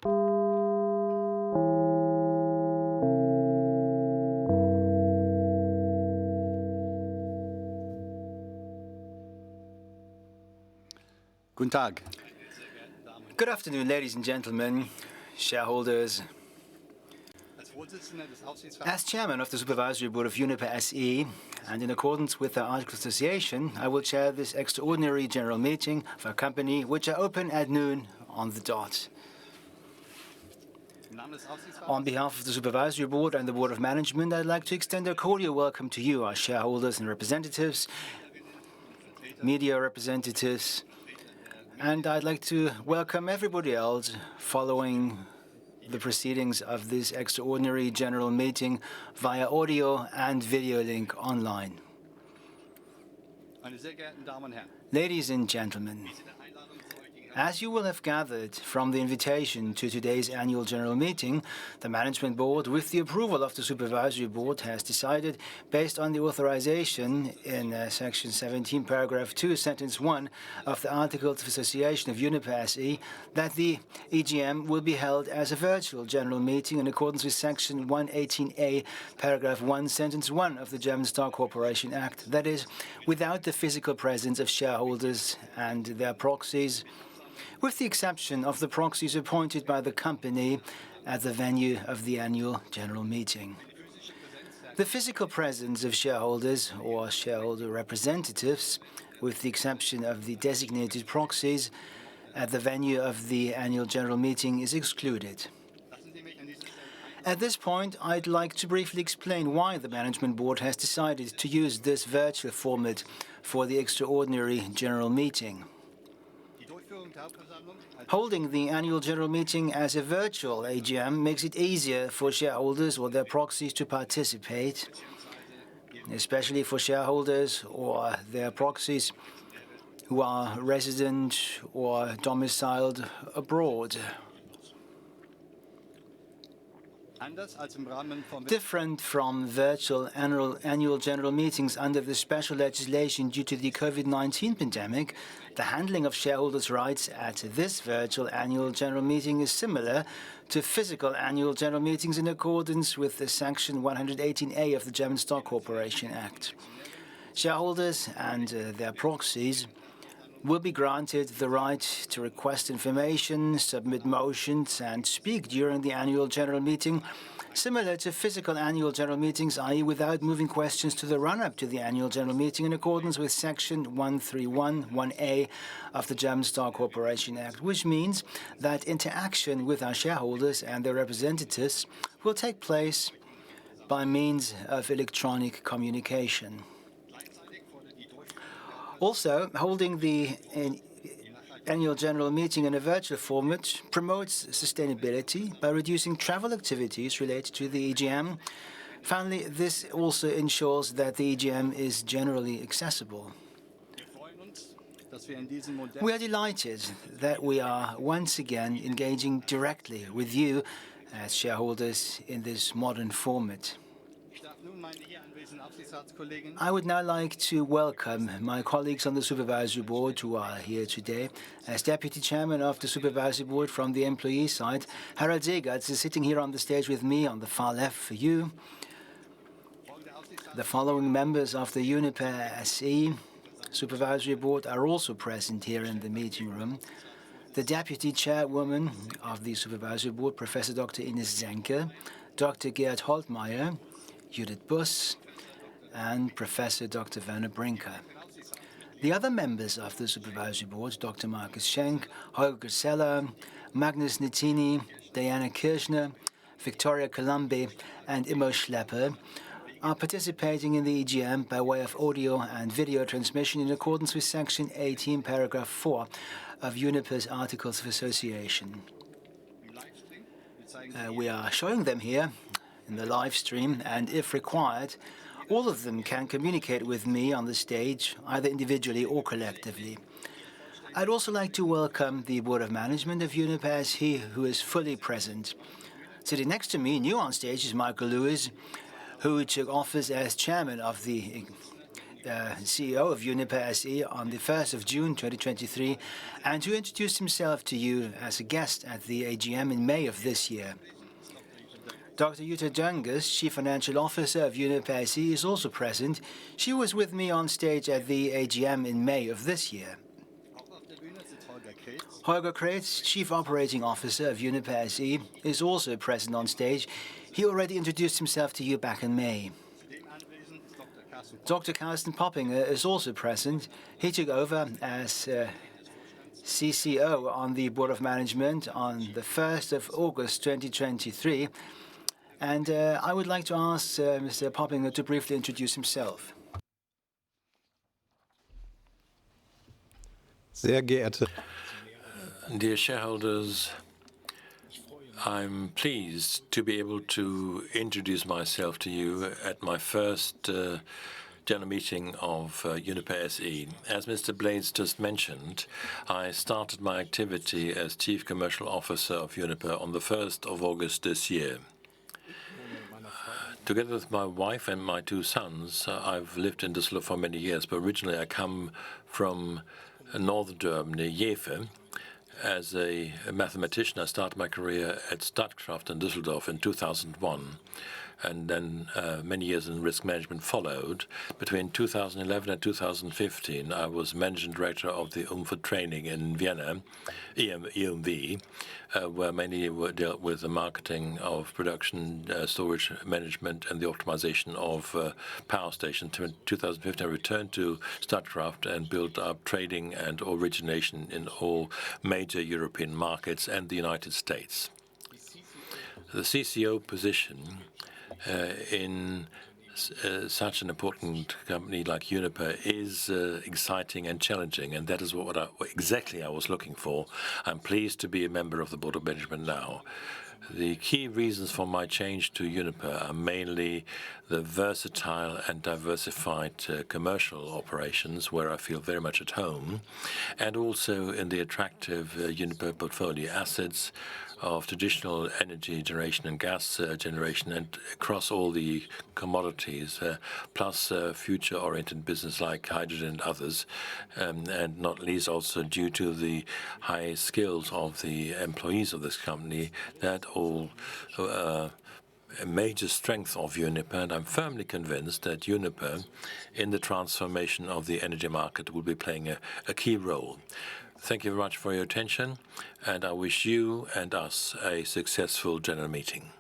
Guten Tag. Good afternoon, ladies and gentlemen, shareholders. As chairman of the Supervisory Board of Uniper SE, and in accordance with the Articles of Association, I will chair this extraordinary general meeting of our company, which are open at noon on the dot. On behalf of the Supervisory Board and the Board of Management, I'd like to extend a cordial welcome to you, our shareholders and representatives, media representatives, and I'd like to welcome everybody else following the proceedings of this extraordinary general meeting via audio and video link online. Ladies and gentlemen, as you will have gathered from the invitation to today's annual general meeting, the Management Board, with the approval of the Supervisory Board, has decided, based on the authorization in Section 17, Paragraph 2, Sentence 1 of the Articles of Association of Uniper SE, that the EGM will be held as a virtual general meeting in accordance with Section 118a, Paragraph 1, Sentence 1 of the German Stock Corporation Act, that is, without the physical presence of shareholders and their proxies, with the exception of the proxies appointed by the company at the venue of the annual general meeting. The physical presence of shareholders or shareholder representatives, with the exception of the designated proxies at the venue of the annual general meeting, is excluded. At this point, I'd like to briefly explain why the Management Board has decided to use this virtual format for the extraordinary general meeting. Holding the annual general meeting as a virtual AGM makes it easier for shareholders or their proxies to participate, especially for shareholders or their proxies who are resident or domiciled abroad. Different from virtual annual general meetings under the special legislation due to the COVID-19 pandemic, the handling of shareholders' rights at this virtual annual general meeting is similar to physical annual general meetings in accordance with the Section 118a of the German Stock Corporation Act. Shareholders and their proxies will be granted the right to request information, submit motions, and speak during the annual general meeting, similar to physical annual general meetings, i.e. without moving questions to the run-up to the annual general meeting in accordance with Section 131(1)(a) of the German Stock Corporation Act, which means that interaction with our shareholders and their representatives will take place by means of electronic communication. Also, holding the annual general meeting in a virtual format promotes sustainability by reducing travel activities related to the EGM. Finally, this also ensures that the EGM is generally accessible. We are delighted that we are once again engaging directly with you as shareholders in this modern format. I would now like to welcome my colleagues on the Supervisory Board who are here today. As Deputy Chairman of the Supervisory Board from the employee side, Harald Seegertz is sitting here on the stage with me on the far left for you. The following members of the Uniper SE Supervisory Board are also present here in the meeting room. The Deputy Chairwoman of the Supervisory Board, Professor Dr. Ines Senke, Dr. Gerhard Holtmeier, Judith Buss, and Professor Dr. Werner Brinker. The other members of the Supervisory Board, Dr. Markus Schenk, Holger Seller, Magnus Nettini, Diana Kirchner, Victoria Colombe, and Immo Schlepper, are participating in the EGM by way of audio and video transmission in accordance with Section 18, Paragraph 4 of Uniper's Articles of Association. We are showing them here in the live stream, and if required, all of them can communicate with me on the stage, either individually or collectively. I'd also like to welcome the Board of Management of Uniper SE, who is fully present. Sitting next to me, new on stage, is Michael Lewis, who took office as chairman of the CEO of Uniper SE on the 1st of June 2023 and who introduced himself to you as a guest at the AGM in May of this year. Dr. Jutta Dönges, Chief Financial Officer of Uniper SE, is also present. She was with me on stage at the AGM in May of this year. Holger Kreetz, Chief Operating Officer of Uniper SE, is also present on stage. He already introduced himself to you back in May. Dr. Carsten Poppinger is also present. He took over as CCO on the Board of Management on the 1st of August 2023. And I would like to ask Mr. Poppinger to briefly introduce himself. Sehr geehrte Dear shareholders, I'm pleased to be able to introduce myself to you at my first general meeting of Uniper SE. As Mr. Blades just mentioned, I started my activity as Chief Commercial Officer of Uniper on the 1st of August this year. Together with my wife and my two sons, I've lived in Düsseldorf for many years, but originally I come from northern Germany, Jever. As a mathematician, I started my career at Statkraft in Düsseldorf in 2001, and then many years in risk management followed. Between 2011 and 2015, I was managing director of the Umwelt training in Vienna, EMV, where mainly dealt with the marketing of production, storage management, and the optimization of power stations. In 2015, I returned to Statkraft and built up trading and origination in all major European markets and the United States. The CCO position in such an important company like Uniper is exciting and challenging, and that is what exactly I was looking for. I'm pleased to be a member of the Board of Management now. The key reasons for my change to Uniper are mainly the versatile and diversified commercial operations, where I feel very much at home, and also in the attractive Uniper portfolio assets of traditional energy generation and gas generation, and across all the commodities, plus future-oriented business like hydrogen and others, and not least also due to the high skills of the employees of this company. That all a major strength of Uniper, and I'm firmly convinced that Uniper, in the transformation of the energy market, will be playing a key role. Thank you very much for your attention, and I wish you and us a successful general meeting.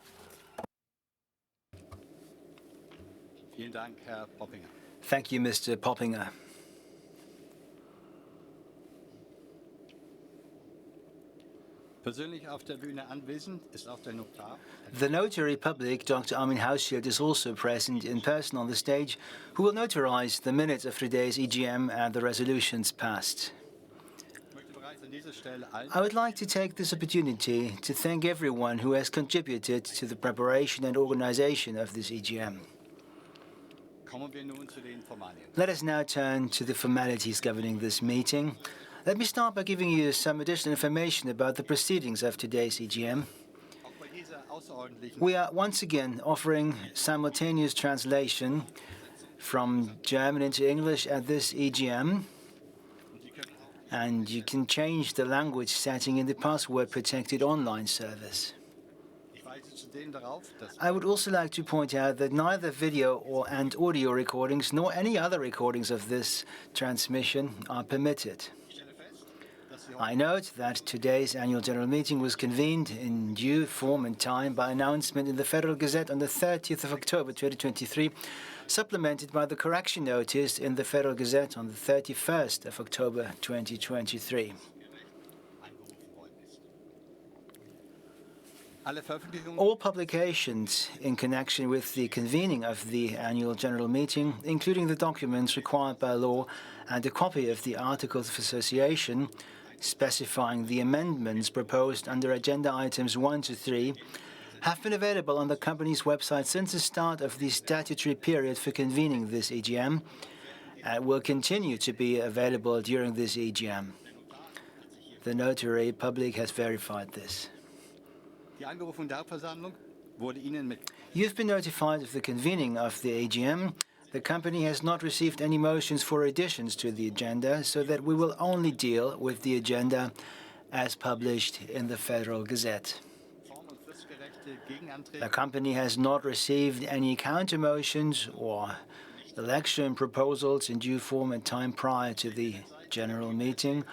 Thank you, Mr. Poppinger. The Notary Public, Dr. Armin Hausschild, is also present in person on the stage, who will notarize the minutes of today's EGM and the resolutions passed. I would like to take this opportunity to thank everyone who has contributed to the preparation and organization of this EGM. Let us now turn to the formalities governing this meeting. Let me start by giving you some additional information about the proceedings of today's EGM. We are once again offering simultaneous translation from German into English at this EGM, and you can change the language setting in the password-protected online service. I would also like to point out that neither video and audio recordings nor any other recordings of this transmission are permitted. I note that today's annual general meeting was convened in due form and time by announcement in the Federal Gazette on the 30th of October 2023, supplemented by the correction notice in the Federal Gazette on the 31st of October 2023. All publications in connection with the convening of the annual general meeting, including the documents required by law and a copy of the Articles of Association specifying the amendments proposed under agenda items 1 to 3, have been available on the company's website since the start of the statutory period for convening this EGM and will continue to be available during this EGM. The Notary Public has verified this. You've been notified of the convening of the AGM, the company has not received any motions for additions to the agenda, so that we will only deal with the agenda as published in the Federal Gazette. The company has not received any counter-motions or election proposals in due form and time prior to the general meeting.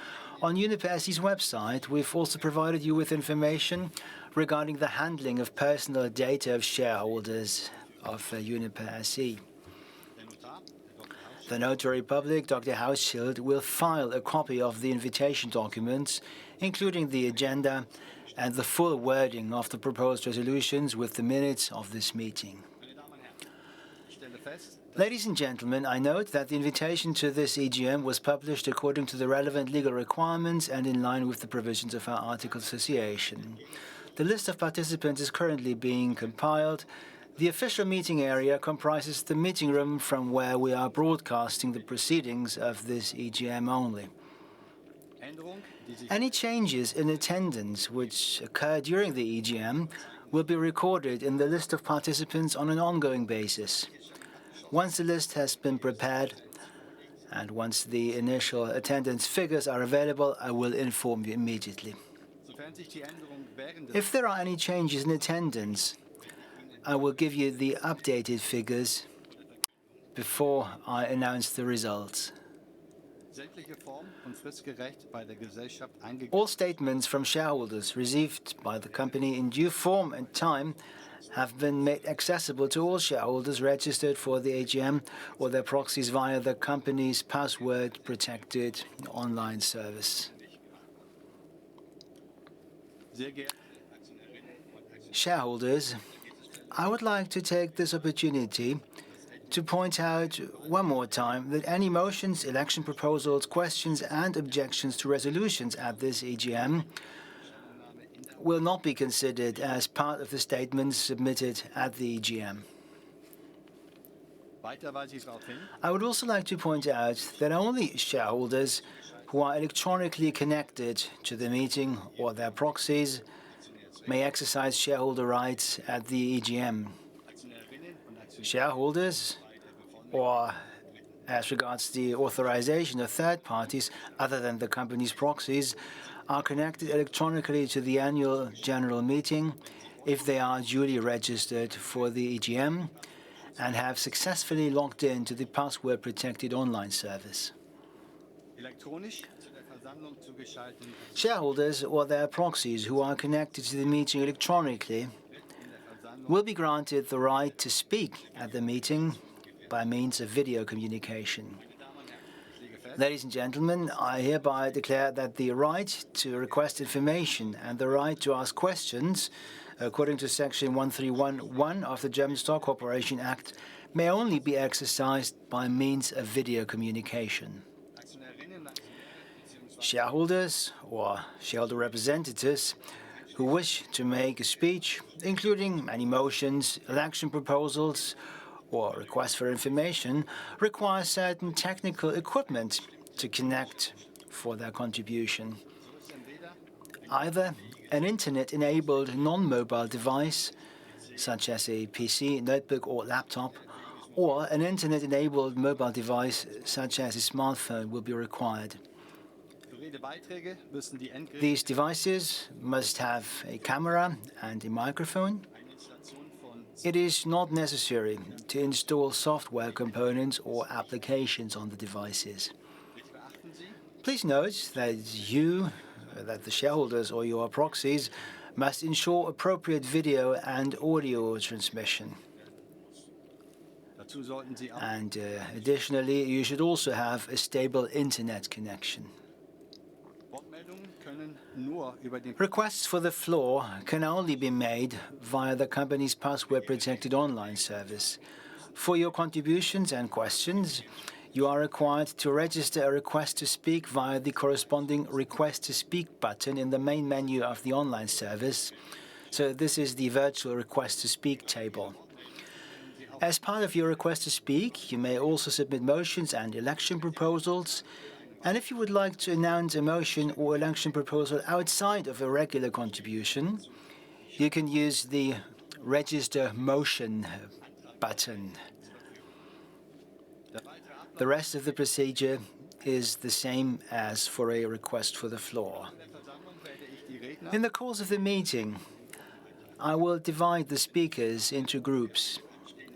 On Uniper SE's website, we've also provided you with information regarding the handling of personal data of shareholders of Uniper SE. The Notary Public, Dr. Hausschild, will file a copy of the invitation documents, including the agenda and the full wording of the proposed resolutions with the minutes of this meeting. Ladies and gentlemen, I note that the invitation to this EGM was published according to the relevant legal requirements and in line with the provisions of our Articles of Association. The list of participants is currently being compiled. The official meeting area comprises the meeting room from where we are broadcasting the proceedings of this EGM only. Any changes in attendance which occur during the EGM will be recorded in the list of participants on an ongoing basis. Once the list has been prepared and once the initial attendance figures are available, I will inform you immediately. If there are any changes in attendance, I will give you the updated figures before I announce the results. All statements from shareholders received by the company in due form and time have been made accessible to all shareholders registered for the AGM or their proxies via the company's password-protected online service. Shareholders, I would like to take this opportunity to point out one more time that any motions, election proposals, questions and objections to resolutions at this EGM will not be considered as part of the statements submitted at the EGM. I would also like to point out that only shareholders who are electronically connected to the meeting or their proxies may exercise shareholder rights at the EGM. Shareholders, or as regards the authorization of third parties other than the company's proxies, are connected electronically to the annual general meeting if they are duly registered for the EGM and have successfully logged in to the password-protected online service. Shareholders or their proxies who are connected to the meeting electronically will be granted the right to speak at the meeting by means of video communication. Ladies and gentlemen, I hereby declare that the right to request information and the right to ask questions, according to Section 1311 of the German Stock Corporation Act, may only be exercised by means of video communication. Shareholders or shareholder representatives who wish to make a speech, including any motions, election proposals, or requests for information, require certain technical equipment to connect for their contribution. Either an Internet-enabled non-mobile device, such as a PC, notebook, or laptop, or an Internet-enabled mobile device, such as a smartphone, will be required. These devices must have a camera and a microphone. It is not necessary to install software components or applications on the devices. Please note that the shareholders or your proxies must ensure appropriate video and audio transmission. And additionally, you should also have a stable internet connection. Requests for the floor can only be made via the company's password-protected online service. For your contributions and questions, you are required to register a request to speak via the corresponding Request to Speak button in the main menu of the online service. So this is the virtual Request to Speak table. As part of your request to speak, you may also submit motions and election proposals. And if you would like to announce a motion or election proposal outside of a regular contribution, you can use the Register Motion button. The rest of the procedure is the same as for a request for the floor. In the course of the meeting, I will divide the speakers into groups,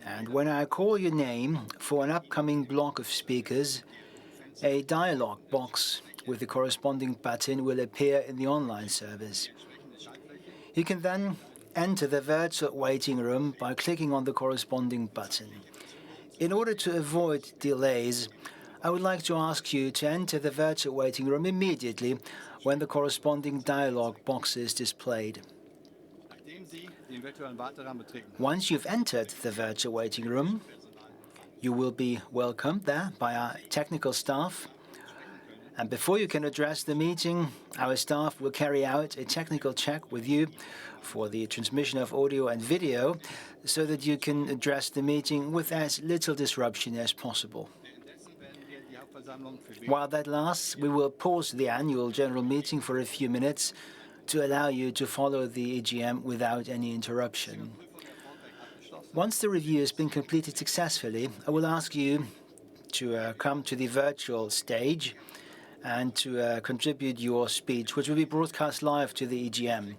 and when I call your name for an upcoming block of speakers, a dialog box with the corresponding button will appear in the online service. You can then enter the virtual waiting room by clicking on the corresponding button. In order to avoid delays, I would like to ask you to enter the virtual waiting room immediately when the corresponding dialog box is displayed. Once you've entered the virtual waiting room, you will be welcomed there by our technical staff. And before you can address the meeting, our staff will carry out a technical check with you for the transmission of audio and video so that you can address the meeting with as little disruption as possible. While that lasts, we will pause the annual general meeting for a few minutes to allow you to follow the EGM without any interruption. Once the review has been completed successfully, I will ask you to come to the virtual stage and to contribute your speech, which will be broadcast live to the EGM.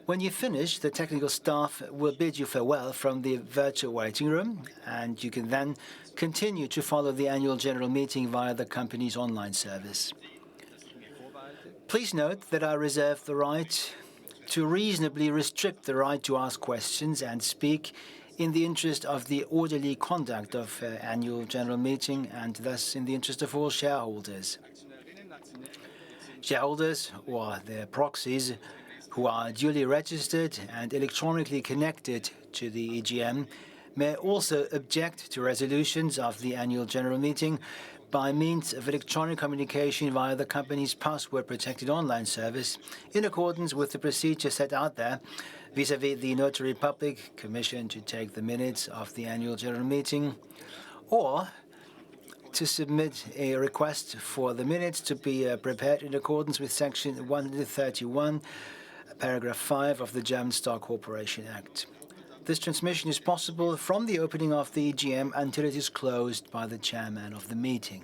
When you finish, the technical staff will bid you farewell from the virtual waiting room, and you can then continue to follow the annual general meeting via the company's online service. Please note that I reserve the right to reasonably restrict the right to ask questions and speak in the interest of the orderly conduct of annual general meeting and thus in the interest of all shareholders. Shareholders or their proxies who are duly registered and electronically connected to the EGM may also object to resolutions of the annual general meeting by means of electronic communication via the company's password-protected online service in accordance with the procedure set out there vis-à-vis the notary public commissioned to take the minutes of the annual general meeting, or to submit a request for the minutes to be prepared in accordance with Section 131, Paragraph 5 of the German Stock Corporation Act. This transmission is possible from the opening of the EGM until it is closed by the chairman of the meeting.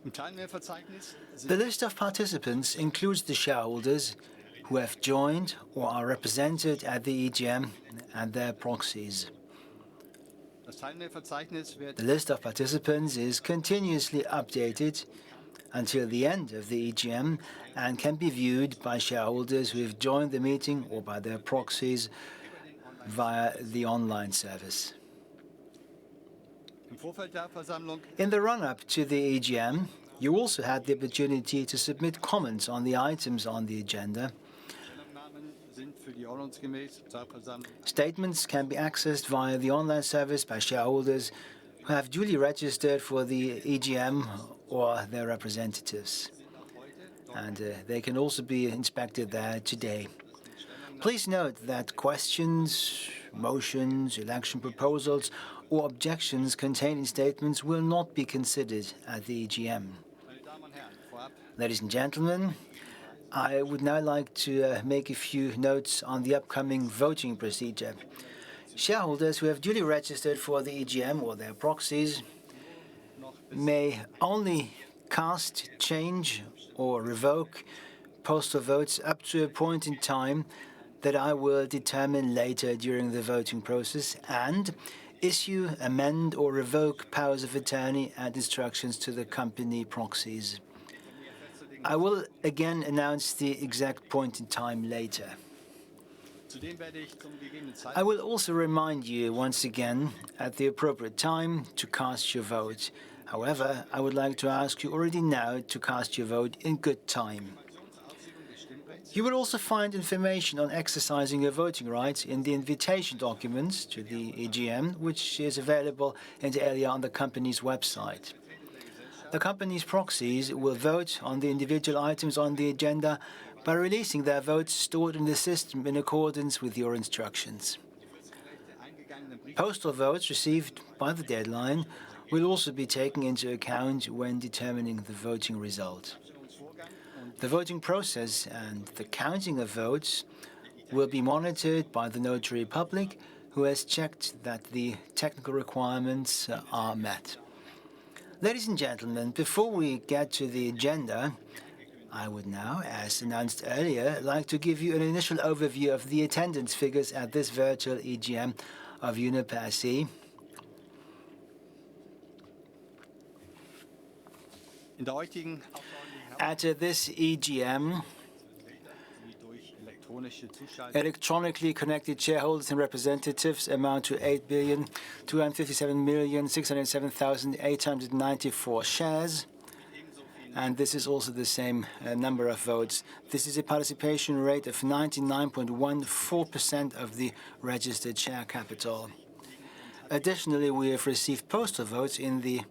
The list of participants includes the shareholders who have joined or are represented at the EGM and their proxies. The list of participants is continuously updated until the end of the EGM and can be viewed by shareholders who have joined the meeting or by their proxies via the online service. In the run-up to the EGM, you also had the opportunity to submit comments on the items on the agenda. Statements can be accessed via the online service by shareholders who have duly registered for the EGM or their representatives. And they can also be inspected there today. Please note that questions, motions, election proposals, or objections contained in statements will not be considered at the EGM. Ladies and gentlemen, I would now like to make a few notes on the upcoming voting procedure. Shareholders who have duly registered for the EGM or their proxies may only cast, change, or revoke postal votes up to a point in time that I will determine later during the voting process, and issue, amend, or revoke powers of attorney and instructions to the company proxies. I will again announce the exact point in time later. I will also remind you once again at the appropriate time to cast your vote. However, I would like to ask you already now to cast your vote in good time. You will also find information on exercising your voting rights in the invitation documents to the EGM, which is available inter alia on the company's website. The company's proxies will vote on the individual items on the agenda by releasing their votes stored in the system in accordance with your instructions. Postal votes received by the deadline will also be taken into account when determining the voting result. The voting process and the counting of votes will be monitored by the notary public, who has checked that the technical requirements are met. Ladies and gentlemen, before we get to the agenda, I would now, as announced earlier, like to give you an initial overview of the attendance figures at this virtual EGM of Uniper SE. At this EGM, electronically connected shareholders and representatives amount to 8,257,607,894 shares. And this is also the same number of votes. This is a participation rate of 99.14% of the registered share capital. Additionally, we have received postal votes in the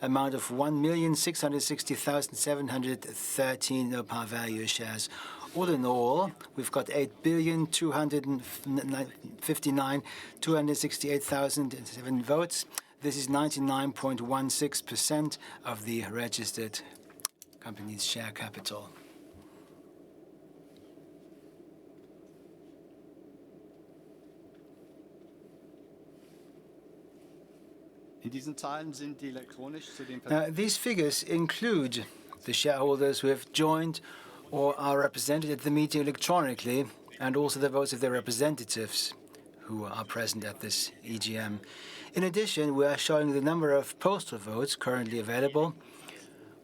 amount of 1,660,713 no par value shares. All in all, we've got 8,259,268,007 votes. This is 99.16% of the registered company's share capital. Now, these figures include the shareholders who have joined or are represented at the meeting electronically, and also the votes of their representatives who are present at this EGM. In addition, we are showing the number of postal votes currently available,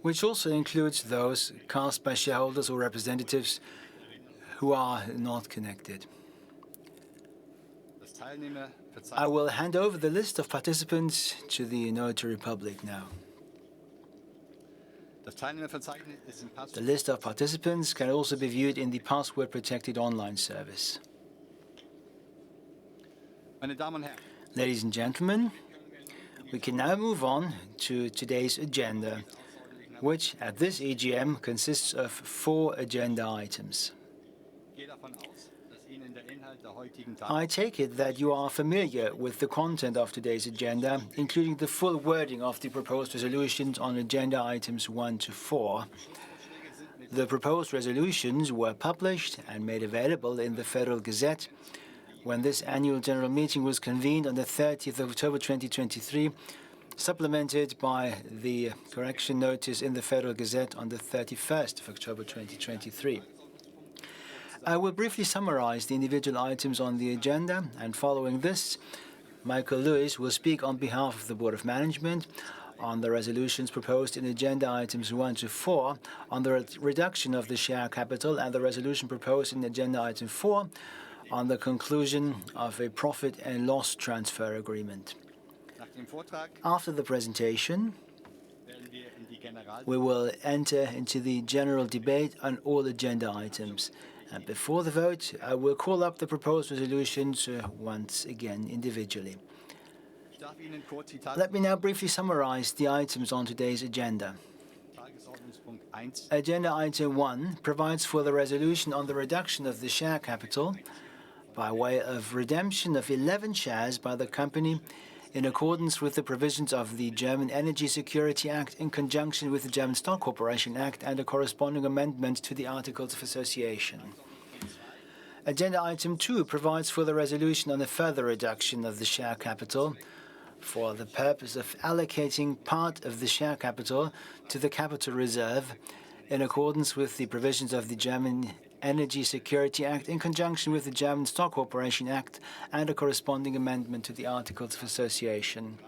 which also includes those cast by shareholders or representatives who are not connected. I will hand over the list of participants to the notary public now. The list of participants can also be viewed in the password-protected online service. Ladies and gentlemen, we can now move on to today's agenda, which at this EGM consists of 4 agenda items. I take it that you are familiar with the content of today's agenda, including the full wording of the proposed resolutions on agenda items 1 to 4. The proposed resolutions were published and made available in the Federal Gazette when this annual general meeting was convened on the 30th of October 2023, supplemented by the correction notice in the Federal Gazette on the 31st of October 2023. I will briefly summarize the individual items on the agenda, and following this, Michael Lewis will speak on behalf of the Board of Management on the resolutions proposed in agenda items 1 to 4, on the reduction of the share capital, and the resolution proposed in agenda item 4 on the conclusion of a profit and loss transfer agreement. After the presentation, we will enter into the general debate on all agenda items. And before the vote, I will call up the proposed resolutions once again individually. Let me now briefly summarize the items on today's agenda. Agenda item 1 provides for the resolution on the reduction of the share capital by way of redemption of 11 shares by the company in accordance with the provisions of the German Energy Security Act in conjunction with the German Stock Corporation Act and a corresponding amendment to the Articles of Association. Agenda item 2 provides for the resolution on a further reduction of the share capital for the purpose of allocating part of the share capital to the capital reserve in accordance with the provisions of the German Energy Security Act in conjunction with the German Stock Corporation Act and a corresponding amendment to the Articles of Association.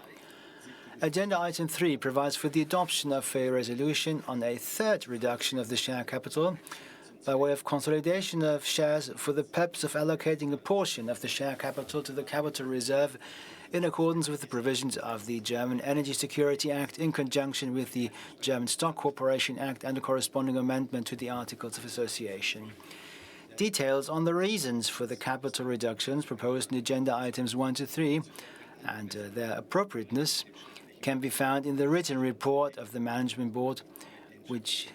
Agenda item 3 provides for the adoption of a resolution on a third reduction of the share capital by way of consolidation of shares for the purpose of allocating a portion of the share capital to the capital reserve in accordance with the provisions of the German Energy Security Act in conjunction with the German Stock Corporation Act and a corresponding amendment to the Articles of Association. Details on the reasons for the capital reductions proposed in agenda items 1 to 3 and their appropriateness can be found in the written report of the Management Board, which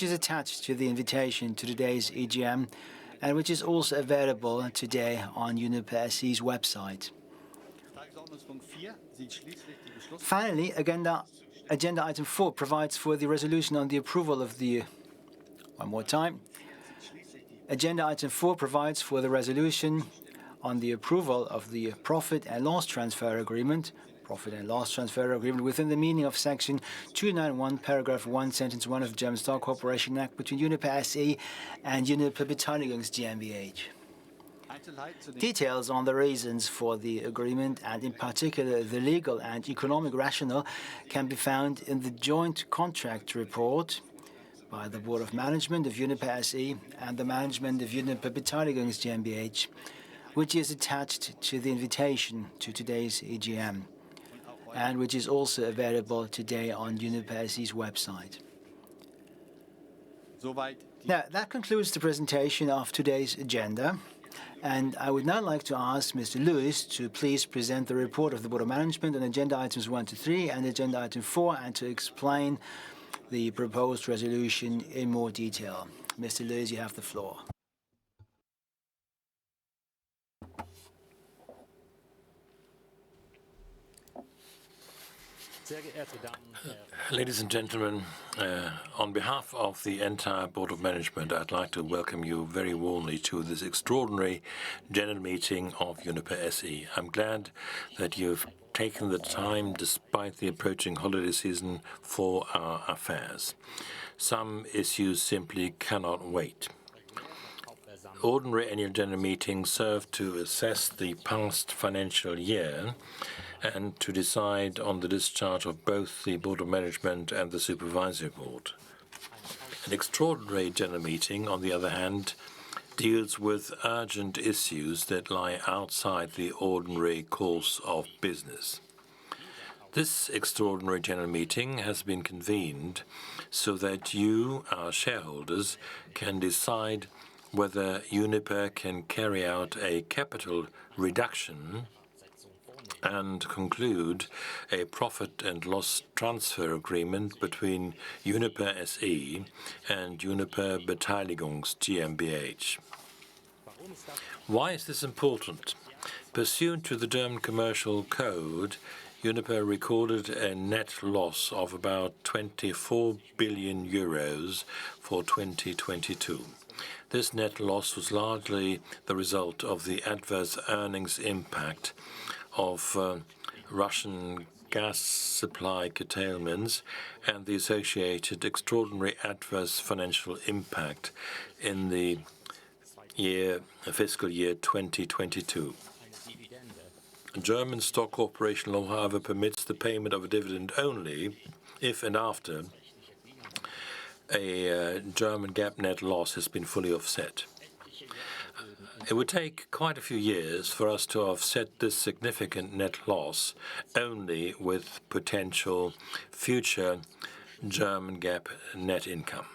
is attached to the invitation to today's EGM and which is also available today on Uniper SE's website. Finally, agenda item 4 provides for the resolution on the approval of the, Agenda item 4 provides for the resolution on the approval of the profit and loss transfer agreement within the meaning of Section 291, Paragraph 1, Sentence 1 of the German Stock Corporation Act between Uniper SE and Uniper Beteiligungs GmbH. Details on the reasons for the agreement, and in particular the legal and economic rationale, can be found in the joint contract report by the Board of Management of Uniper SE and the management of Uniper Beteiligungs GmbH, which is attached to the invitation to today's EGM, and which is also available today on Uniper SE's website. Now, that concludes the presentation of today's agenda, and I would now like to ask Mr. Lewis to please present the report of the Board of Management on agenda items 1 to 3 and agenda item 4, and to explain the proposed resolution in more detail. Mr. Lewis, you have the floor. Ladies and gentlemen, on behalf of the entire Board of Management, I'd like to welcome you very warmly to this extraordinary general meeting of Uniper SE. I'm glad that you've taken the time, despite the approaching holiday season, for our affairs. Some issues simply cannot wait. Ordinary annual general meetings serve to assess the past financial year and to decide on the discharge of both the Board of Management and the Supervisory Board. An extraordinary general meeting, on the other hand, deals with urgent issues that lie outside the ordinary course of business. This extraordinary general meeting has been convened so that you, our shareholders, can decide whether Uniper can carry out a capital reduction and conclude a profit and loss transfer agreement between Uniper SE and Uniper Beteiligungs GmbH. Why is this important? Pursuant to the German Commercial Code, Uniper recorded a net loss of about 24 billion euros for 2022. This net loss was largely the result of the adverse earnings impact of Russian gas supply curtailments and the associated extraordinary adverse financial impact in the fiscal year 2022. German stock corporation law, however, permits the payment of a dividend only if and after a German GAAP net loss has been fully offset. It would take quite a few years for us to offset this significant net loss only with potential future German GAAP net income.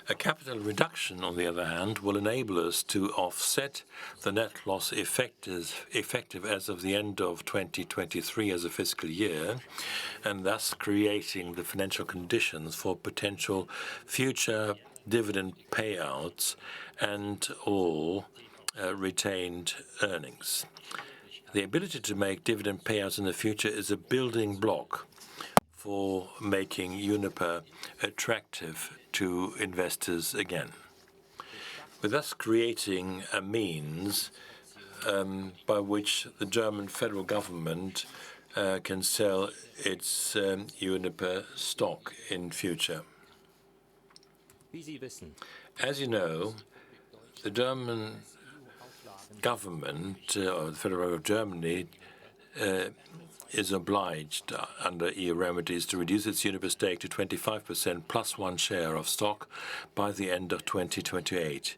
A capital reduction, on the other hand, will enable us to offset the net loss effective as of the end of 2023 as a fiscal year, and thus creating the financial conditions for potential future dividend payouts and all retained earnings. The ability to make dividend payouts in the future is a building block for making Uniper attractive to investors again. With us creating a means by which the German federal government can sell its Uniper stock in future. As you know, the German government, or the Federal Republic of Germany, is obliged under EU remedies to reduce its Uniper stake to 25% plus one share of stock by the end of 2028.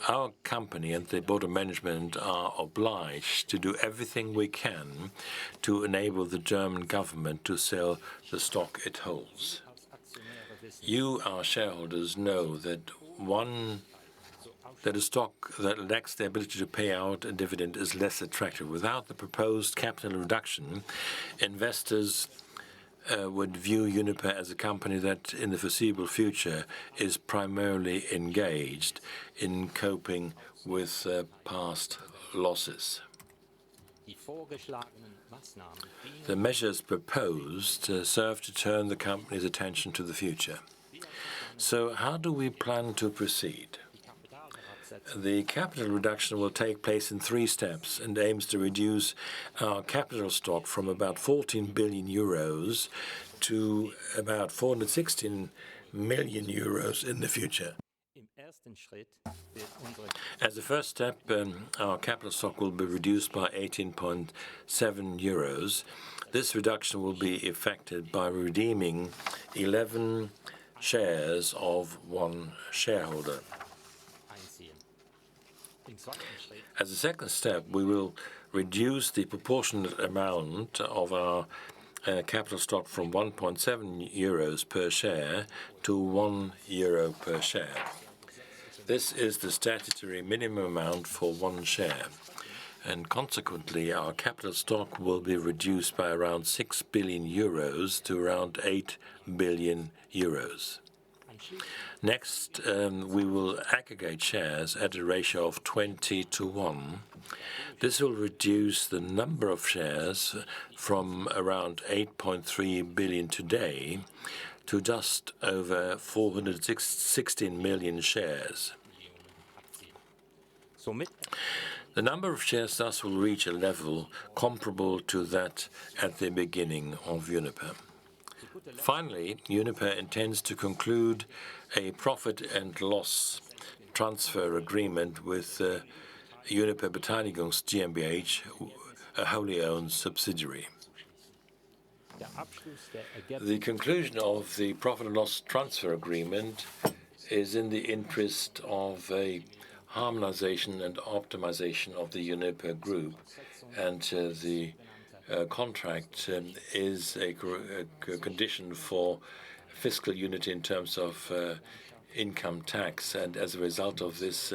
Our company and the Board of Management are obliged to do everything we can to enable the German government to sell the stock it holds. You, our shareholders, know that a stock that lacks the ability to pay out a dividend is less attractive. Without the proposed capital reduction, investors would view Uniper as a company that, in the foreseeable future, is primarily engaged in coping with past losses. The measures proposed serve to turn the company's attention to the future. So how do we plan to proceed? The capital reduction will take place in 3 steps and aims to reduce our capital stock from about 14 billion euros to about 416 million euros in the future. As a first step, our capital stock will be reduced by 18.7 euros. This reduction will be effected by redeeming 11 shares of one shareholder. As a second step, we will reduce the proportionate amount of our capital stock from 1.7 euros per share to 1 euro per share. This is the statutory minimum amount for one share, and consequently our capital stock will be reduced by around 6 billion euros to around 8 billion euros. Next, we will aggregate shares at a ratio of 20:1. This will reduce the number of shares from around 8.3 billion today to just over 416 million shares. The number of shares thus will reach a level comparable to that at the beginning of Uniper. Finally, Uniper intends to conclude a profit and loss transfer agreement with Uniper Beteiligungs GmbH, a wholly owned subsidiary. The conclusion of the profit and loss transfer agreement is in the interest of a harmonization and optimization of the Uniper group, and the contract is a condition for fiscal unity in terms of income tax, and as a result of this,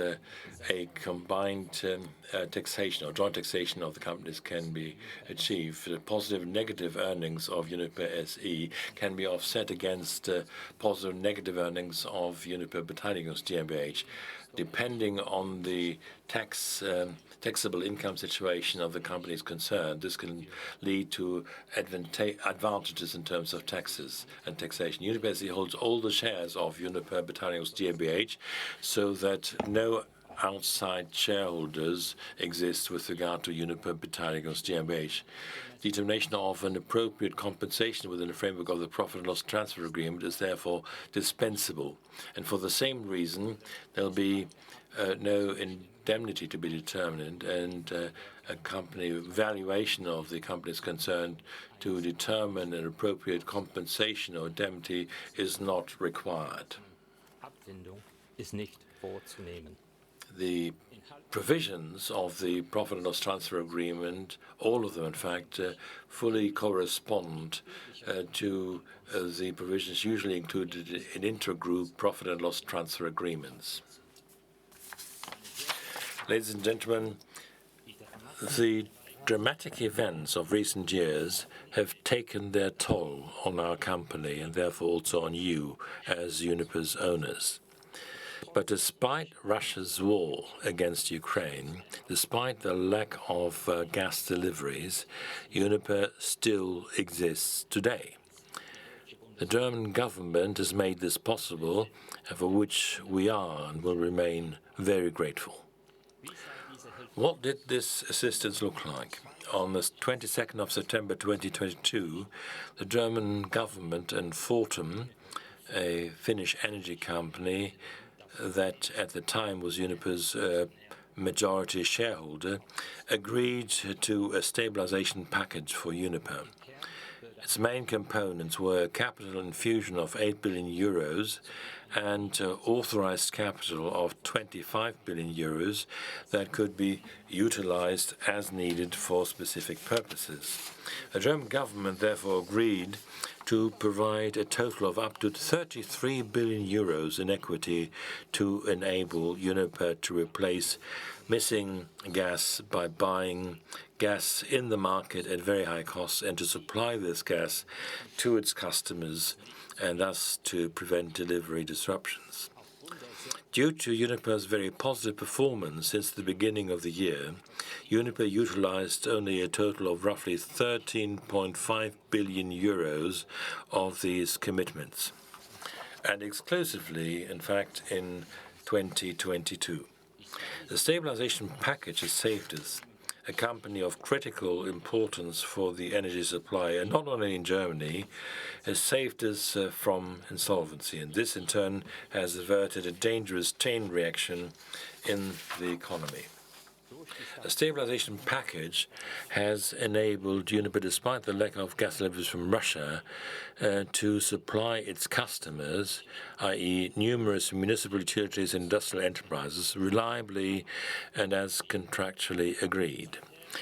a combined taxation or joint taxation of the companies can be achieved. The positive and negative earnings of Uniper SE can be offset against positive and negative earnings of Uniper Beteiligungs GmbH, depending on the taxable income situation of the companies concerned. This can lead to advantages in terms of taxes and taxation. Uniper SE holds all the shares of Uniper Beteiligungs GmbH, so that no outside shareholders exist with regard to Uniper Beteiligungs GmbH. Determination of an appropriate compensation within the framework of the profit and loss transfer agreement is therefore dispensable. And for the same reason, there'll be no indemnity to be determined, and a company valuation of the companies concerned to determine an appropriate compensation or indemnity is not required. The provisions of the profit and loss transfer agreement, all of them in fact, fully correspond to the provisions usually included in intra-group profit and loss transfer agreements. Ladies and gentlemen, the dramatic events of recent years have taken their toll on our company and therefore also on you as Uniper's owners. But despite Russia's war against Ukraine, despite the lack of gas deliveries, Uniper still exists today. The German government has made this possible, for which we are and will remain very grateful. What did this assistance look like? On the 22nd of September 2022, the German government and Fortum, a Finnish energy company that at the time was Uniper's majority shareholder, agreed to a stabilization package for Uniper. Its main components were a capital infusion of 8 billion euros and authorized capital of 25 billion euros that could be utilized as needed for specific purposes. The German government therefore agreed to provide a total of up to 33 billion euros in equity to enable Uniper to replace missing gas by buying gas in the market at very high costs and to supply this gas to its customers and thus to prevent delivery disruptions. Due to Uniper's very positive performance since the beginning of the year, Uniper utilized only a total of roughly 13.5 billion euros of these commitments. and exclusively, in fact, in 2022. The stabilization package has saved us, a company of critical importance for the energy supply, and not only in Germany, has saved us from insolvency. And this, in turn, has averted a dangerous chain reaction in the economy. A stabilization package has enabled Uniper, despite the lack of gas deliveries from Russia, to supply its customers, i.e. numerous municipal utilities and industrial enterprises, reliably and as contractually agreed.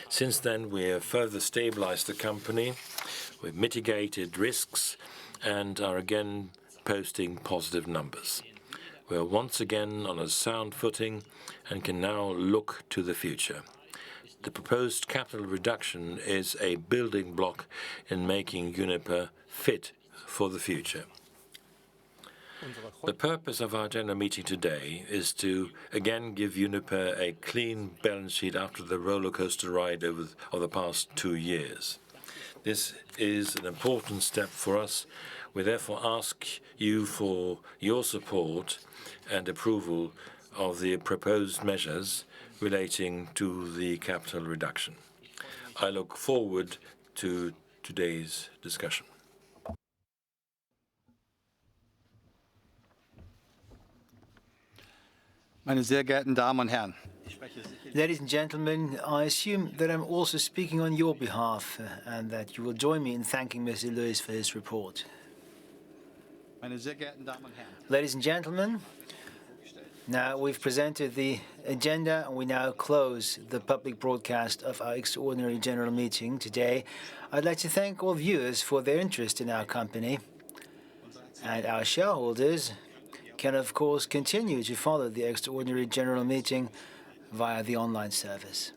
Since then, we have further stabilized the company, we've mitigated risks, and are again posting positive numbers. We are once again on a sound footing and can now look to the future. The proposed capital reduction is a building block in making Uniper fit for the future. The purpose of our general meeting today is to again give Uniper a clean balance sheet after the roller coaster ride of the past 2 years. This is an important step for us. We therefore ask you for your support and approval of the proposed measures relating to the capital reduction. I look forward to today's discussion. Meine sehr geehrten Damen und Herren, Ladies and gentlemen, I assume that I'm also speaking on your behalf and that you will join me in thanking Mr. Lewis for his report. meine sehr geehrten Damen und Herren, Ladies and gentlemen, now we've presented the agenda and we now close the public broadcast of our extraordinary general meeting today. I'd like to thank all viewers for their interest in our company, and our shareholders can of course continue to follow the extraordinary general meeting via the online service.